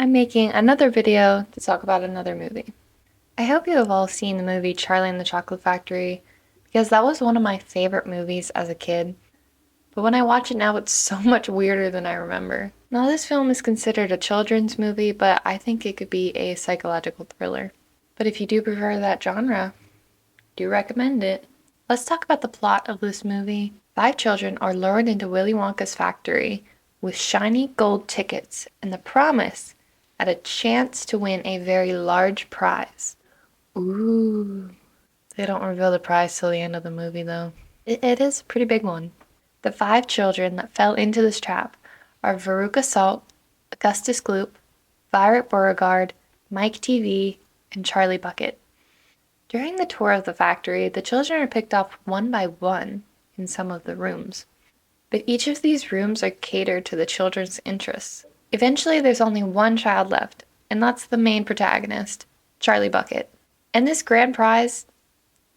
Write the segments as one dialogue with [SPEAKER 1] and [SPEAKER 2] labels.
[SPEAKER 1] I'm making another video to talk about another movie. I hope you have all seen the movie Charlie and the Chocolate Factory because that was one of my favorite movies as a kid. But when I watch it now, it's so much weirder than I remember. Now, this film is considered a children's movie, but I think it could be a psychological thriller. But if you do prefer that genre, do recommend it. Let's talk about the plot of this movie. 5 children are lured into Willy Wonka's factory with shiny gold tickets and the promise at a chance to win a very large prize. Ooh. They don't reveal the prize till the end of the movie, though. It is a pretty big one. The 5 children that fell into this trap are Veruca Salt, Augustus Gloop, Violet Beauregarde, Mike TV, and Charlie Bucket. During the tour of the factory, the children are picked off one by one in some of the rooms. But each of these rooms are catered to the children's interests. Eventually, there's only one child left, and that's the main protagonist, Charlie Bucket. And this grand prize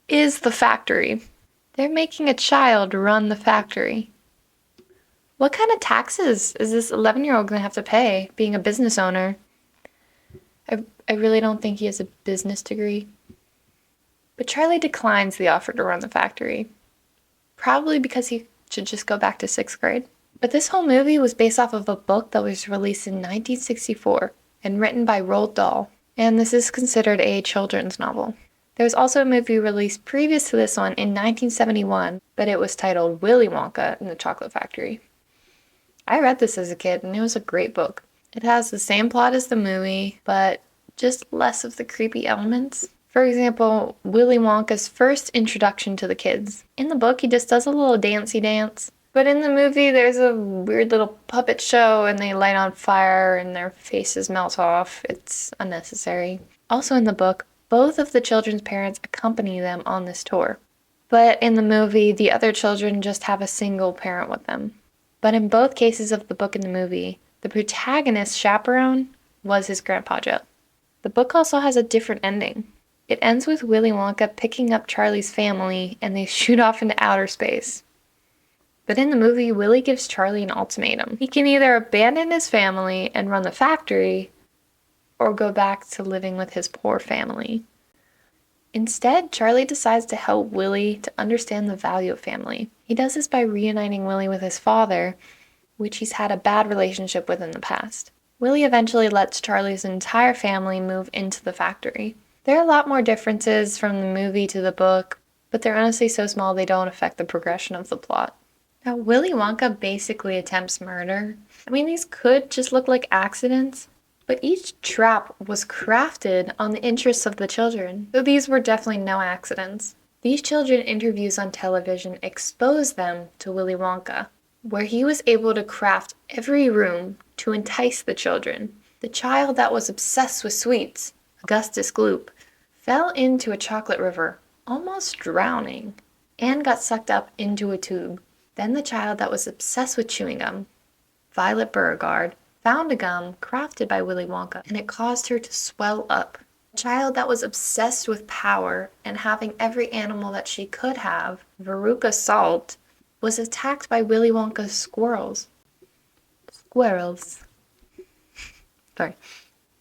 [SPEAKER 1] is the factory. They're making a child run the factory. What kind of taxes is this 11-year-old going to have to pay being a business owner? I really don't think he has a business degree. But Charlie declines the offer to run the factory, probably because he should just go back to 6th grade. But this whole movie was based off of a book that was released in 1964 and written by Roald Dahl, and this is considered a children's novel. There was also a movie released previous to this one in 1971, but it was titled Willy Wonka and the Chocolate Factory. I read this as a kid, and it was a great book. It has the same plot as the movie, but just less of the creepy elements. For example, Willy Wonka's first introduction to the kids. In the book, he just does a little dancey dance. But in the movie, there's a weird little puppet show and they light on fire and their faces melt off. It's unnecessary. Also in the book, both of the children's parents accompany them on this tour. But in the movie, the other children just have a single parent with them. But in both cases of the book and the movie, the protagonist's chaperone was his Grandpa Joe. The book also has a different ending. It ends with Willy Wonka picking up Charlie's family and they shoot off into outer space. But in the movie, Willy gives Charlie an ultimatum. He can either abandon his family and run the factory, or go back to living with his poor family. Instead, Charlie decides to help Willy to understand the value of family. He does this by reuniting Willy with his father, which he's had a bad relationship with in the past. Willy eventually lets Charlie's entire family move into the factory. There are a lot more differences from the movie to the book, but they're honestly so small they don't affect the progression of the plot. Now, Willy Wonka basically attempts murder. I mean, these could just look like accidents, but each trap was crafted on the interests of the children, so these were definitely no accidents. These children interviews on television exposed them to Willy Wonka, where he was able to craft every room to entice the children. The child that was obsessed with sweets, Augustus Gloop, fell into a chocolate river, almost drowning, and got sucked up into a tube. Then the child that was obsessed with chewing gum, Violet Beauregarde, found a gum crafted by Willy Wonka, and it caused her to swell up. The child that was obsessed with power and having every animal that she could have, Veruca Salt, was attacked by Willy Wonka's squirrels. Sorry.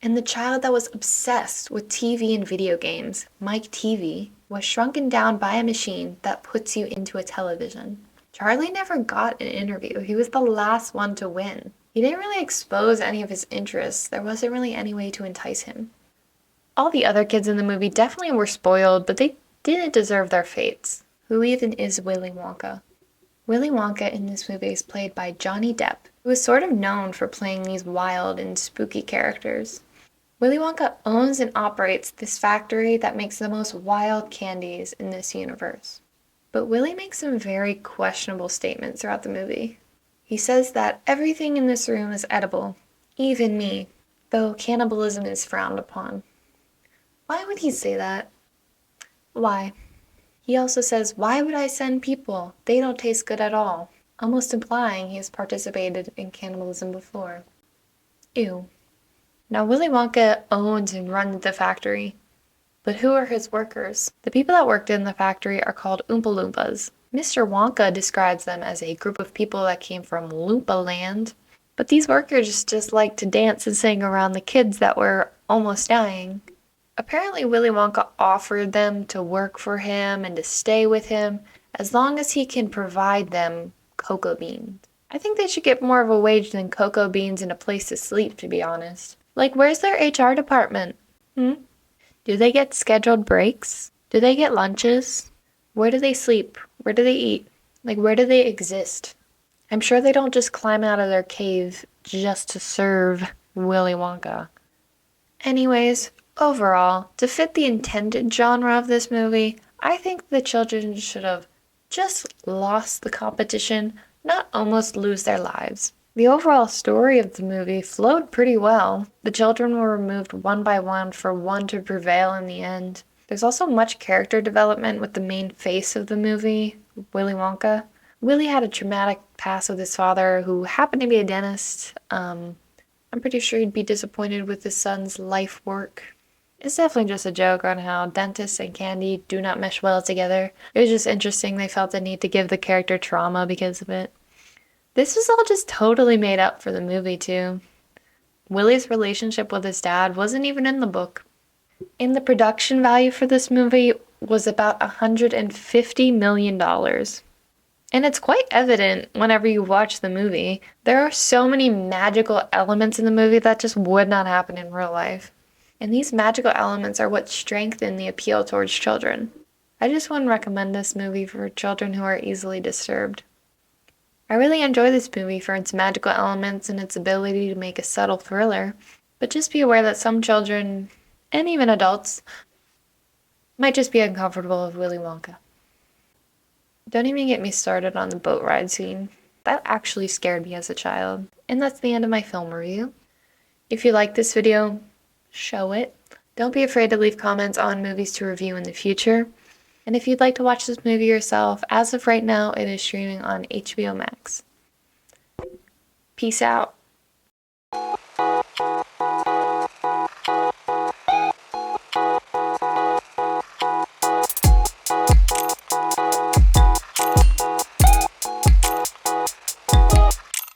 [SPEAKER 1] And the child that was obsessed with TV and video games, Mike TV, was shrunken down by a machine that puts you into a television. Charlie never got an interview. He was the last one to win. He didn't really expose any of his interests. There wasn't really any way to entice him. All the other kids in the movie definitely were spoiled, but they didn't deserve their fates. Who even is Willy Wonka? Willy Wonka in this movie is played by Johnny Depp, who is sort of known for playing these wild and spooky characters. Willy Wonka owns and operates this factory that makes the most wild candies in this universe. But Willy makes some very questionable statements throughout the movie. He says that everything in this room is edible, even me, though cannibalism is frowned upon. Why would he say that? Why? He also says, why would I send people? They don't taste good at all, almost implying he has participated in cannibalism before. Ew. Now, Willy Wonka owns and runs the factory. But who are his workers? The people that worked in the factory are called Oompa Loompas. Mr. Wonka describes them as a group of people that came from Loompa Land, But these workers just like to dance and sing around the kids that were almost dying. Apparently, Willy Wonka offered them to work for him and to stay with him as long as he can provide them cocoa beans. I think they should get more of a wage than cocoa beans and a place to sleep, to be honest. Like, where's their HR department? Hmm? Do they get scheduled breaks? Do they get lunches? Where do they sleep? Where do they eat? Like, where do they exist? I'm sure they don't just climb out of their cave just to serve Willy Wonka. Anyways, overall, to fit the intended genre of this movie, I think the children should have just lost the competition, not almost lose their lives. The overall story of the movie flowed pretty well. The children were removed one by one for one to prevail in the end. There's also much character development with the main face of the movie, Willy Wonka. Willy had a traumatic past with his father, who happened to be a dentist. I'm pretty sure he'd be disappointed with his son's life work. It's definitely just a joke on how dentists and candy do not mesh well together. It was just interesting they felt the need to give the character trauma because of it. This was all just totally made up for the movie, too. Willy's relationship with his dad wasn't even in the book. And the production value for this movie was about $150 million. And it's quite evident whenever you watch the movie. There are so many magical elements in the movie that just would not happen in real life. And these magical elements are what strengthen the appeal towards children. I just wouldn't recommend this movie for children who are easily disturbed. I really enjoy this movie for its magical elements and its ability to make a subtle thriller, but just be aware that some children, and even adults, might just be uncomfortable with Willy Wonka. Don't even get me started on the boat ride scene. That actually scared me as a child. And that's the end of my film review. If you like this video, show it. Don't be afraid to leave comments on movies to review in the future. And if you'd like to watch this movie yourself, as of right now, it is streaming on HBO Max. Peace out.